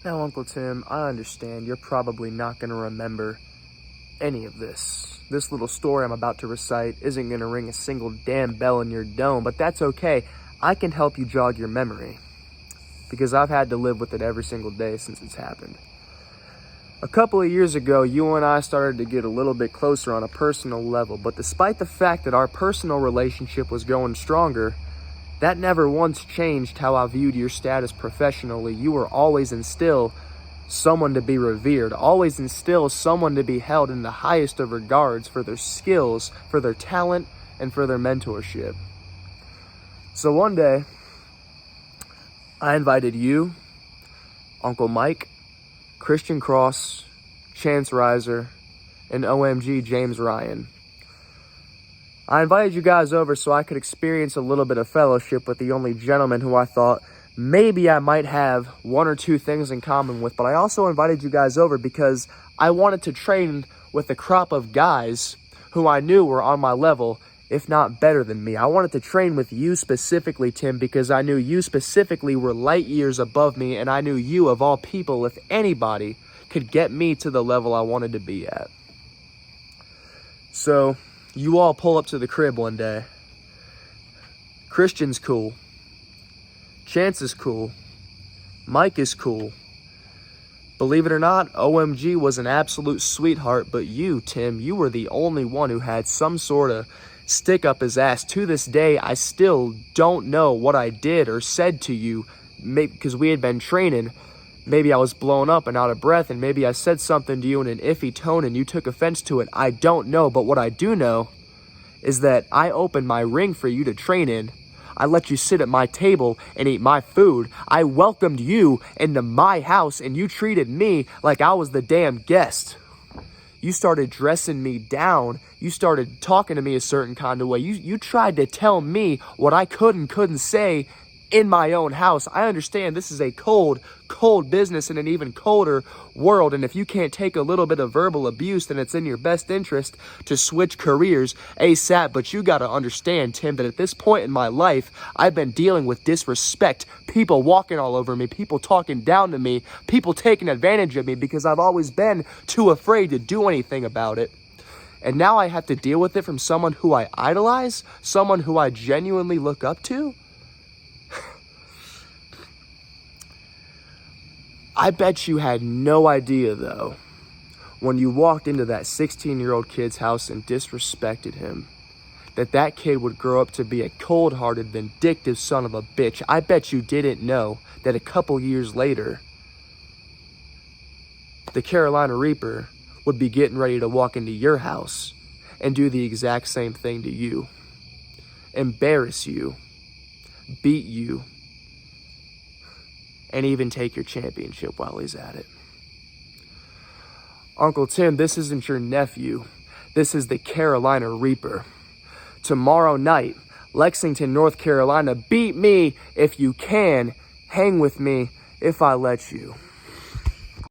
Now, Uncle Tim, I understand you're probably not going to remember any of this. This little story I'm about to recite isn't going to ring a single damn bell in your dome, but that's okay. I can help you jog your memory, because I've had to live with it every single day since it's happened. A couple of years ago, you and I started to get a little bit closer on a personal level, but despite the fact that our personal relationship was growing stronger, that never once changed how I viewed your status professionally. You were always and still someone to be revered, always and still someone to be held in the highest of regards for their skills, for their talent, and for their mentorship. So one day, I invited you, Uncle Mike, Christian Cross, Chance Reiser, and OMG James Ryan. I invited you guys over so I could experience a little bit of fellowship with the only gentleman who I thought maybe I might have one or two things in common with, but I also invited you guys over because I wanted to train with a crop of guys who I knew were on my level, if not better than me. I wanted to train with you specifically, Tim, because I knew you specifically were light years above me, and I knew you, of all people, if anybody, could get me to the level I wanted to be at. So, you all pull up to the crib one day. Christian's cool. Chance is cool. Mike is cool. Believe it or not, OMG was an absolute sweetheart, but you, Tim, you were the only one who had some sort of stick up his ass. To this day, I still don't know what I did or said to you, because we had been training. Maybe I was blown up and out of breath, and maybe I said something to you in an iffy tone and you took offense to it. I don't know, but what I do know is that I opened my ring for you to train in. I let you sit at my table and eat my food. I welcomed you into my house, and you treated me like I was the damn guest. You started dressing me down. You started talking to me a certain kind of way. You tried to tell me what I could and couldn't say in my own house. I understand this is a cold business in an even colder world, and if you can't take a little bit of verbal abuse, then it's in your best interest to switch careers ASAP. But you gotta understand, Tim, that at this point in my life, I've been dealing with disrespect, people walking all over me, people talking down to me, people taking advantage of me because I've always been too afraid to do anything about it. And now I have to deal with it from someone who I idolize, someone who I genuinely look up to. I bet you had no idea, though, when you walked into that 16-year-old kid's house and disrespected him, that kid would grow up to be a cold-hearted, vindictive son of a bitch. I bet you didn't know that a couple years later, the Carolina Reaper would be getting ready to walk into your house and do the exact same thing to you. Embarrass you, beat you, and even take your championship while he's at it. Uncle Tim, this isn't your nephew. This is the Carolina Reaper. Tomorrow night, Lexington, North Carolina. Beat me if you can. Hang with me if I let you.